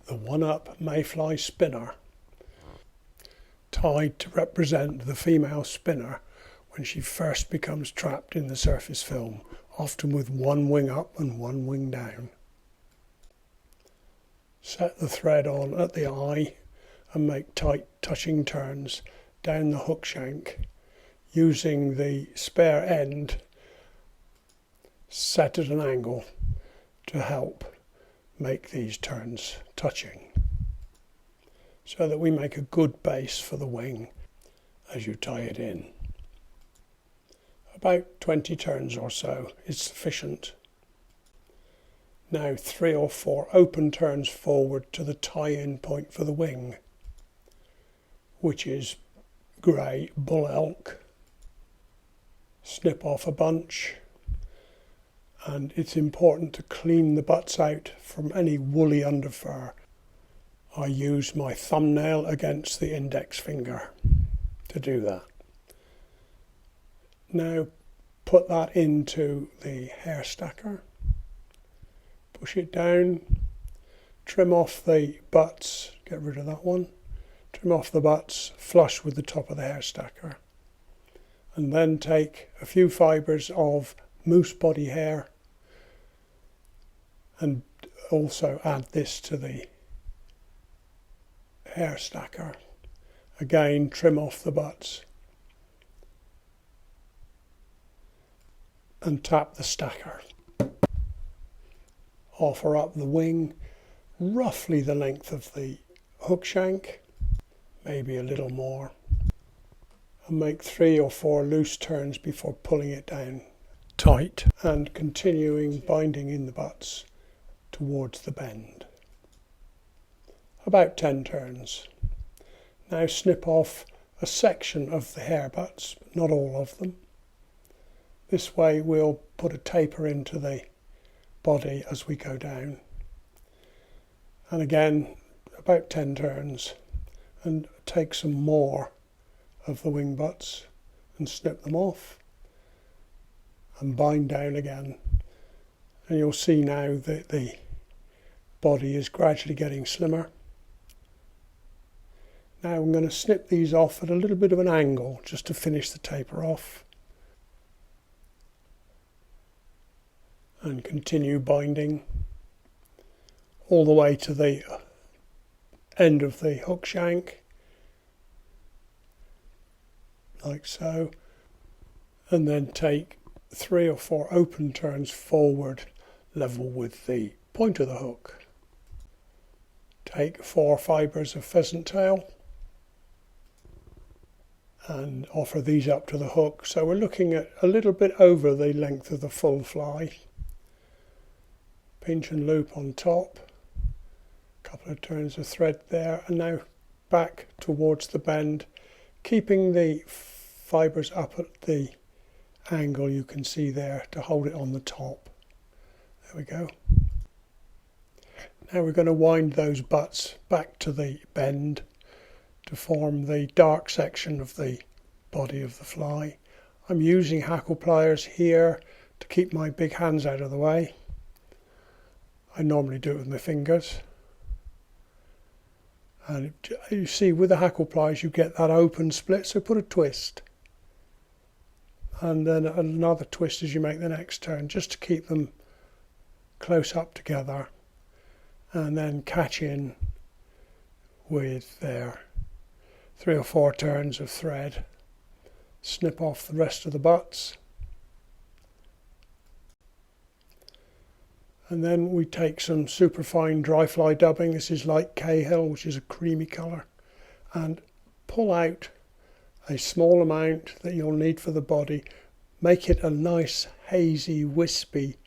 the One-Up Mayfly Spinner, tied to represent the female spinner when she first becomes trapped in the surface film, often with one wing up and one wing down. Set the thread on at the eye and make tight touching turns down the hook shank, using the spare end set at an angle to help make these turns touching, so that we make a good base for the wing as you tie it in. About 20 turns or so is sufficient. Now 3 or 4 open turns forward to the tie-in point for the wing, which is grey bull elk. Snip off a bunch, and it's important to clean the butts out from any woolly underfur. I use my thumbnail against the index finger to do that. Now put that into the hair stacker, push it down, trim off the butts, get rid of that one, trim off the butts flush with the top of the hair stacker, and then take a few fibres of moose body hair and also add this to the hair stacker. Again, trim off the butts and tap the stacker. Offer up the wing, roughly the length of the hook shank, maybe a little more, and make 3 or 4 loose turns before pulling it down tight and continuing binding in the butts towards the bend. About 10 turns. Now snip off a section of the hair butts, but not all of them. This way we'll put a taper into the body as we go down. And again, about 10 turns, and take some more of the wing butts and snip them off and bind down again. And you'll see now that the body is gradually getting slimmer. Now I'm going to snip these off at a little bit of an angle just to finish the taper off, and continue binding all the way to the end of the hook shank, like so, and then take 3 or 4 open turns forward level with the point of the hook. Take 4 fibres of pheasant tail and offer these up to the hook. So we're looking at a little bit over the length of the full fly. Pinch and loop on top, a couple of turns of thread there, and now back towards the bend, keeping the fibres up at the angle you can see there to hold it on the top. There we go. Now we're going to wind those butts back to the bend to form the dark section of the body of the fly. I'm using hackle pliers here to keep my big hands out of the way. I normally do it with my fingers. And you see with the hackle pliers you get that open split, so put a twist. And then another twist as you make the next turn, just to keep them close up together. And then catch in with their 3 or 4 turns of thread. Snip off the rest of the butts. And then we take some Superfine dry fly dubbing. This is light Cahill, which is a creamy colour, and pull out a small amount that you'll need for the body. Make it a nice hazy wispy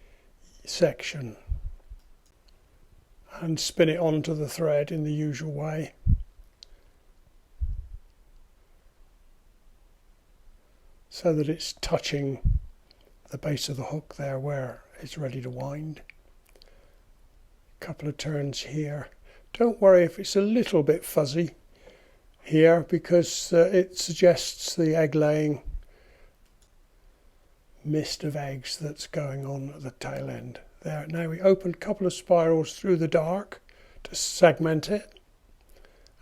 section and spin it onto the thread in the usual way. So that it's touching the base of the hook there where it's ready to wind. A couple of turns here. Don't worry if it's a little bit fuzzy here, because it suggests the egg laying mist of eggs that's going on at the tail end. There, now we opened a couple of spirals through the dark to segment it,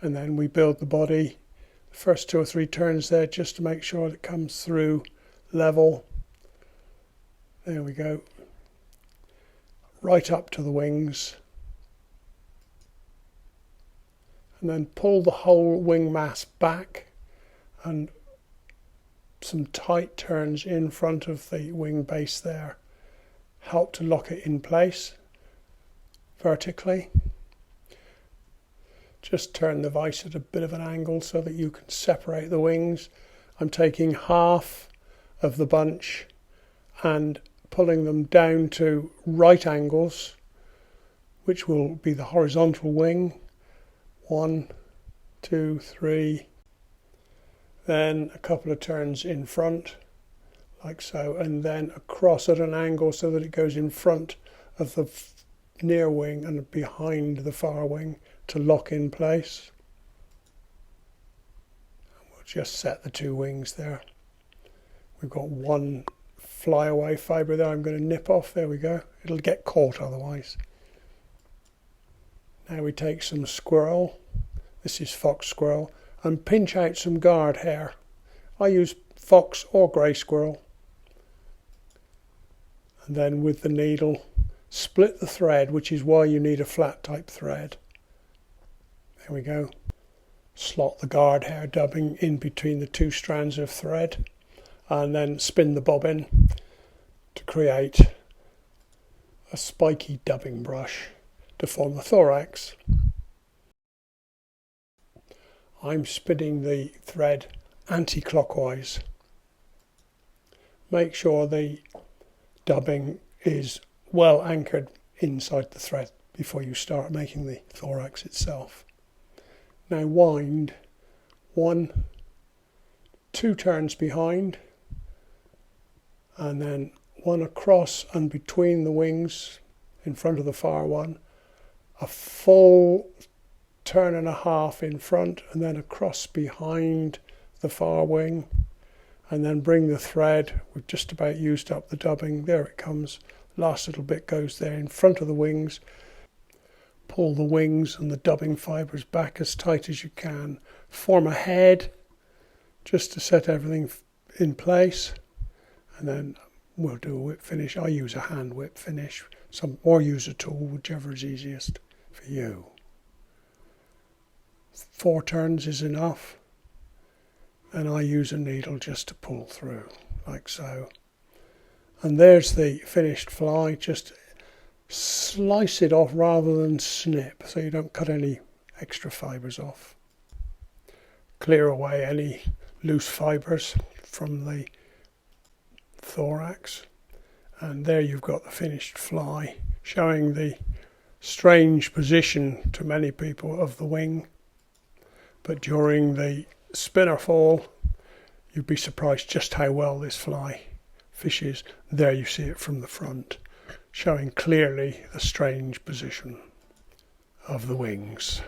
and then we build the body. The first 2 or 3 turns there just to make sure it comes through level. There we go. Right up to the wings. And then pull the whole wing mass back, and some tight turns in front of the wing base there help to lock it in place vertically. Just turn the vise at a bit of an angle so that you can separate the wings. I'm taking half of the bunch and pulling them down to right angles, which will be the horizontal wing. 1, 2, 3. Then a couple of turns in front, like so, and then across at an angle so that it goes in front of the near wing and behind the far wing to lock in place. We'll just set the 2 wings there. We've got 1 flyaway fibre there I'm going to nip off. There we go. It'll get caught otherwise. Now we take some squirrel. This is fox squirrel, and pinch out some guard hair. I use fox or grey squirrel. And then with the needle, split the thread, which is why you need a flat type thread. There we go. Slot the guard hair dubbing in between the 2 strands of thread, and then spin the bobbin to create a spiky dubbing brush to form the thorax. I'm spinning the thread anti-clockwise. Make sure the dubbing is well anchored inside the thread before you start making the thorax itself. Now wind 1, 2 turns behind, and then 1 across and between the wings in front of the far one, a full turn and a half in front, and then across behind the far wing, and then bring the thread. We've just about used up the dubbing. There it comes. Last little bit goes there in front of the wings. Pull the wings and the dubbing fibres back as tight as you can. Form a head just to set everything in place, and then we'll do a whip finish. I use a hand whip finish, or use a tool, whichever is easiest for you. 4 turns is enough, and I use a needle just to pull through, like so. And there's the finished fly. Just slice it off rather than snip, so you don't cut any extra fibres off. Clear away any loose fibres from the thorax, and there you've got the finished fly, showing the strange position to many people of the wing. But during the spinner fall, you'd be surprised just how well this fly fishes. There you see it from the front, showing clearly the strange position of the wings.